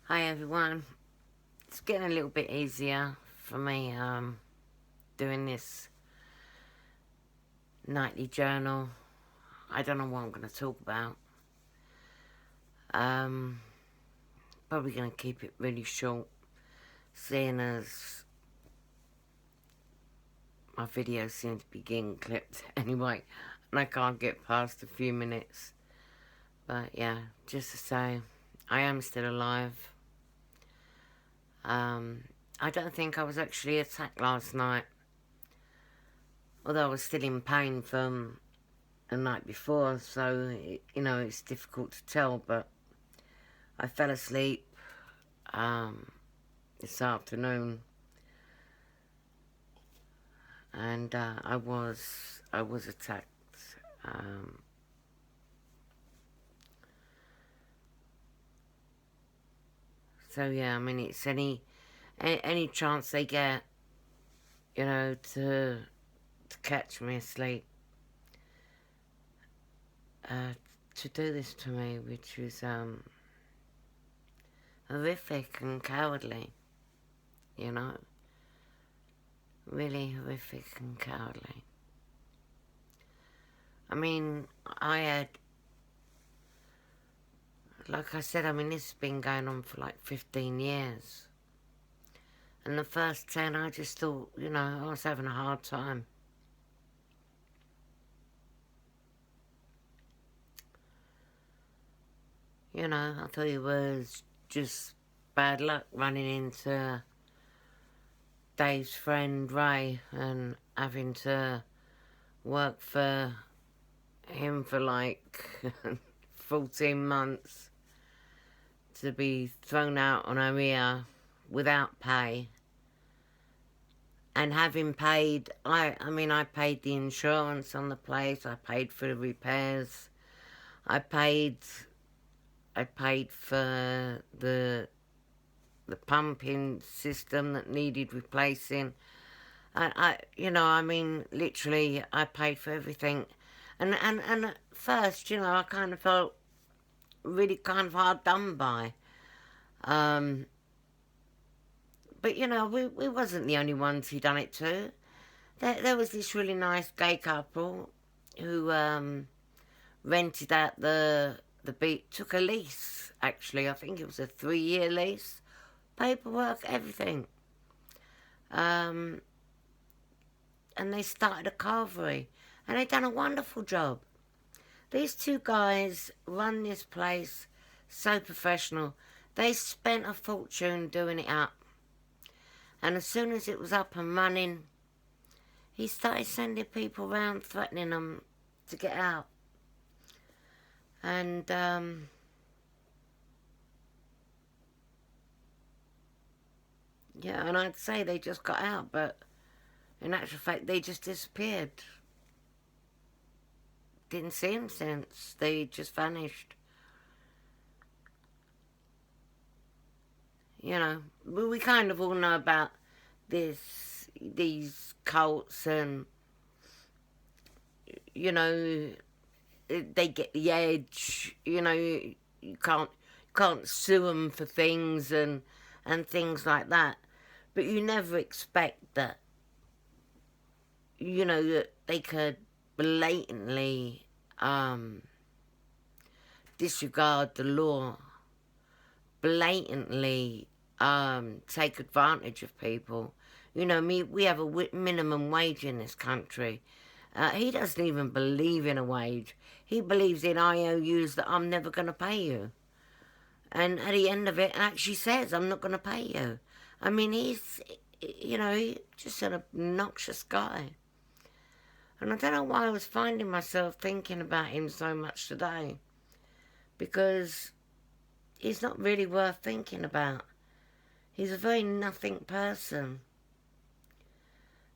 Hi everyone. It's getting a little bit easier for me doing this nightly journal. I don't know what I'm going to talk about. Um, Probably going to keep it really short, seeing as my videos seem to be getting clipped anyway, and I can't get past a few minutes. But yeah, just to say, I am still alive. I don't think I was actually attacked last night, although I was still in pain from the night before, so, it's difficult to tell, but I fell asleep um, this afternoon, and I was attacked. Um, so yeah, I mean, it's any chance they get, to catch me asleep, uh, to do this to me, which was horrific and cowardly, you know, really horrific and cowardly. I mean, like I said, I mean, this has been going on for like 15 years. And the first 10, I just thought, I was having a hard time. I thought it was just bad luck running into Dave's friend Ray and having to work for him for like 14 months to be thrown out on our ear without pay. And having paid, I paid the insurance on the place, I paid for the repairs, I paid for the pumping system that needed replacing. Literally, I paid for everything. And at first, I kind of felt really kind of hard done by. Um, but, we wasn't the only ones who done it to. There was this really nice gay couple who rented out the beach, took a lease, actually. I think it was a 3-year lease. Paperwork, everything. Um, and they started a carvery. And they done a wonderful job. These two guys run this place so professional. They spent a fortune doing it up. And as soon as it was up and running, he started sending people around threatening them to get out. And, yeah, and I'd say they just got out, but in actual fact, they just disappeared. Didn't see them since. They just vanished. We kind of all know about these cults, and, they get the edge. You can't sue them for things and things like that. But you never expect that, that they could blatantly disregard the law, blatantly take advantage of people. We have a minimum wage in this country. He doesn't even believe in a wage. He believes in IOUs that I'm never going to pay you. And at the end of it, actually says, I'm not going to pay you. I mean, he's just an obnoxious guy. And I don't know why I was finding myself thinking about him so much today. Because he's not really worth thinking about. He's a very nothing person.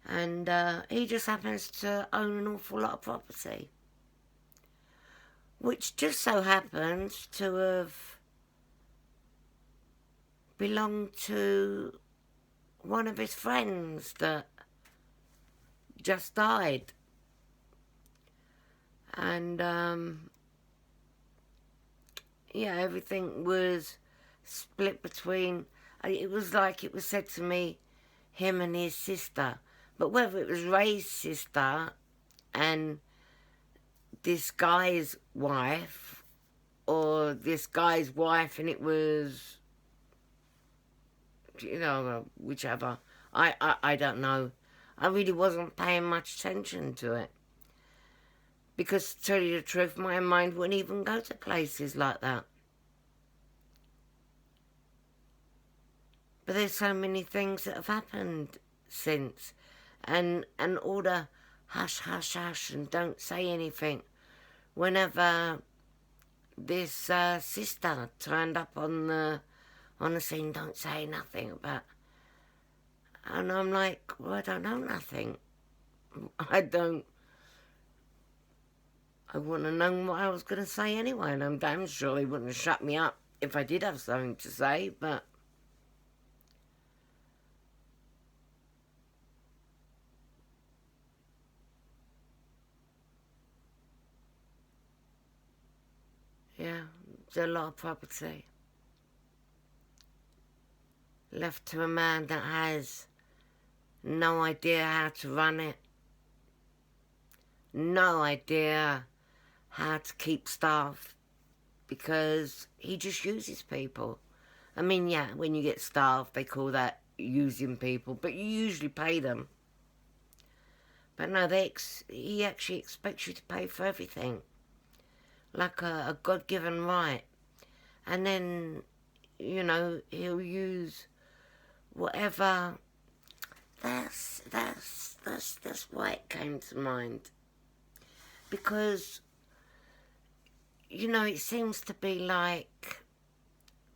And he just happens to own an awful lot of property. Which just so happens to have belonged to one of his friends that just died. And, yeah, everything was split between, it was like it was said to me, him and his sister. But whether it was Ray's sister and this guy's wife, or this guy's wife and it was, whichever, I don't know. I really wasn't paying much attention to it. Because to tell you the truth, my mind wouldn't even go to places like that. But there's so many things that have happened since. And all the hush, hush, hush and don't say anything. Whenever this sister turned up on the scene, don't say nothing about. And I'm like, well, I don't know nothing. I wouldn't have known what I was going to say anyway, and I'm damn sure he wouldn't have shut me up if I did have something to say, but... yeah, it's a lot of property left to a man that has no idea how to run it, no idea how to keep staff, because he just uses people. I mean, yeah, when you get staff, they call that using people, but you usually pay them. But no, he actually expects you to pay for everything, like a God-given right. And then, he'll use whatever. That's why it came to mind. Because, it seems to be like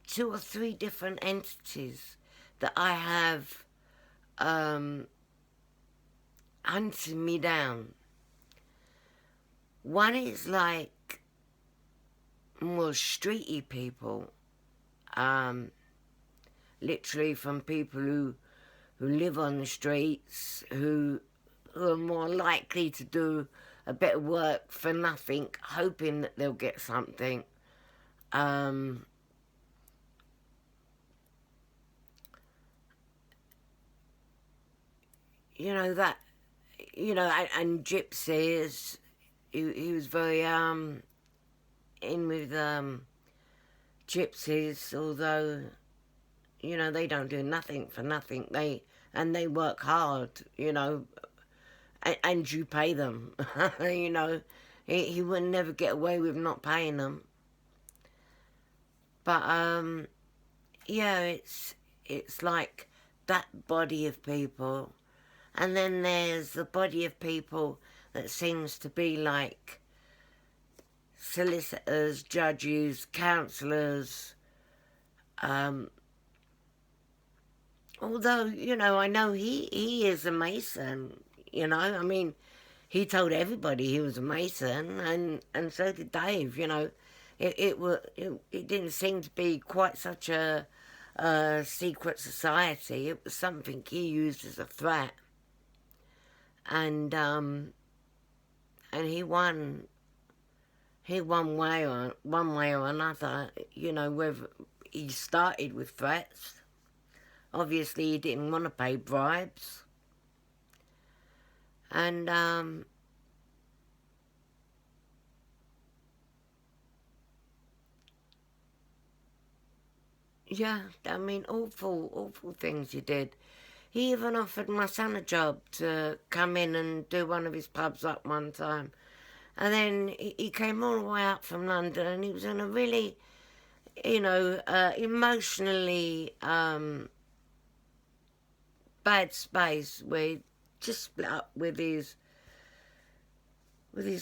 2 or 3 different entities that I have hunting me down. One is like more streety people, literally from people who live on the streets, who are more likely to do a bit of work for nothing, hoping that they'll get something. And Gypsy he was very in with gypsies, although they don't do nothing for nothing. They work hard, and you pay them. He would never get away with not paying them. But yeah, it's like that body of people, and then there's the body of people that seems to be like solicitors, judges, counsellors. Although, I know he is a Mason, I mean, he told everybody he was a Mason, and so did Dave, It didn't seem to be quite such a secret society. It was something he used as a threat. And he won one way or another, whether he started with threats. Obviously he didn't want to pay bribes. And yeah, I mean, awful things he did. He even offered my son a job to come in and do one of his pubs up one time. And then he came all the way up from London, and he was in a really, emotionally bad space where he just split up with his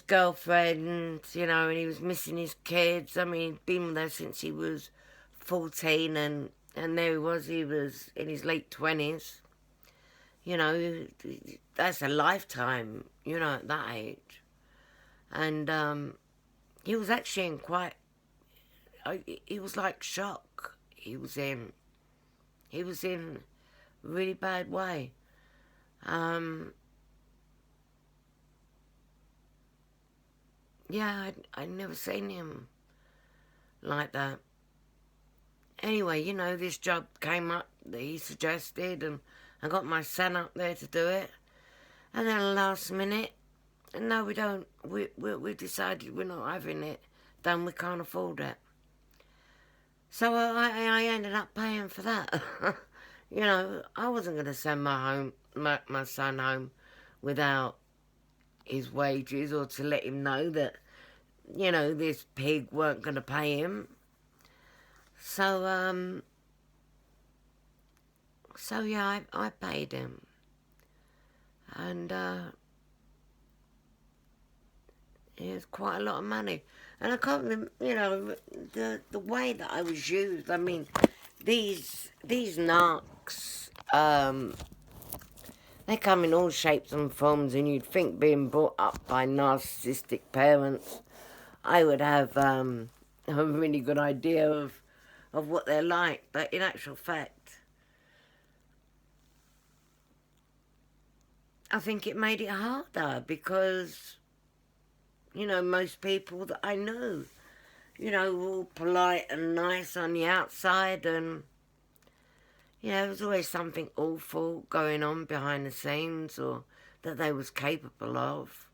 girlfriend, and he was missing his kids. I mean, he'd been with her since he was 14, and there he was in his late 20s. That's a lifetime, at that age. And he was actually in quite... he was like shock. He was in a really bad way. Yeah, I'd never seen him like that. anyway, you know, this job came up that he suggested, and I got my son up there to do it. And then last minute, no, we don't. We decided we're not having it done. We can't afford it. So I ended up paying for that. You know, I wasn't going to send my son home without his wages, or to let him know that, you know, this pig weren't going to pay him. So yeah, I paid him, and it was quite a lot of money. And I can't remember, you know, the way that I was used. I mean, these narcs, they come in all shapes and forms, and you'd think, being brought up by narcissistic parents, I would have a really good idea of what they're like. But in actual fact, I think it made it harder, because, you know, most people that I knew, you know, were all polite and nice on the outside, and, you know, there was always something awful going on behind the scenes, or that they was capable of.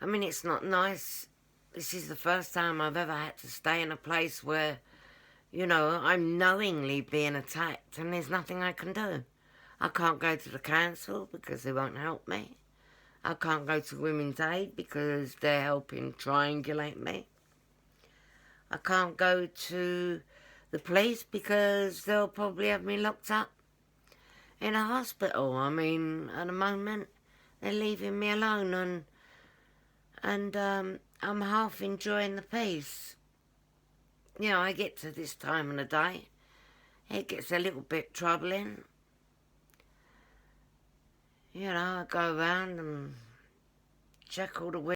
I mean, it's not nice. This is the first time I've ever had to stay in a place where, you know, I'm knowingly being attacked, and there's nothing I can do. I can't go to the council because they won't help me. I can't go to Women's Aid because they're helping triangulate me. I can't go to the police because they'll probably have me locked up in a hospital. I mean, at the moment, they're leaving me alone, and I'm half enjoying the peace. You know, I get to this time of the day, it gets a little bit troubling. You know, I go around and check all the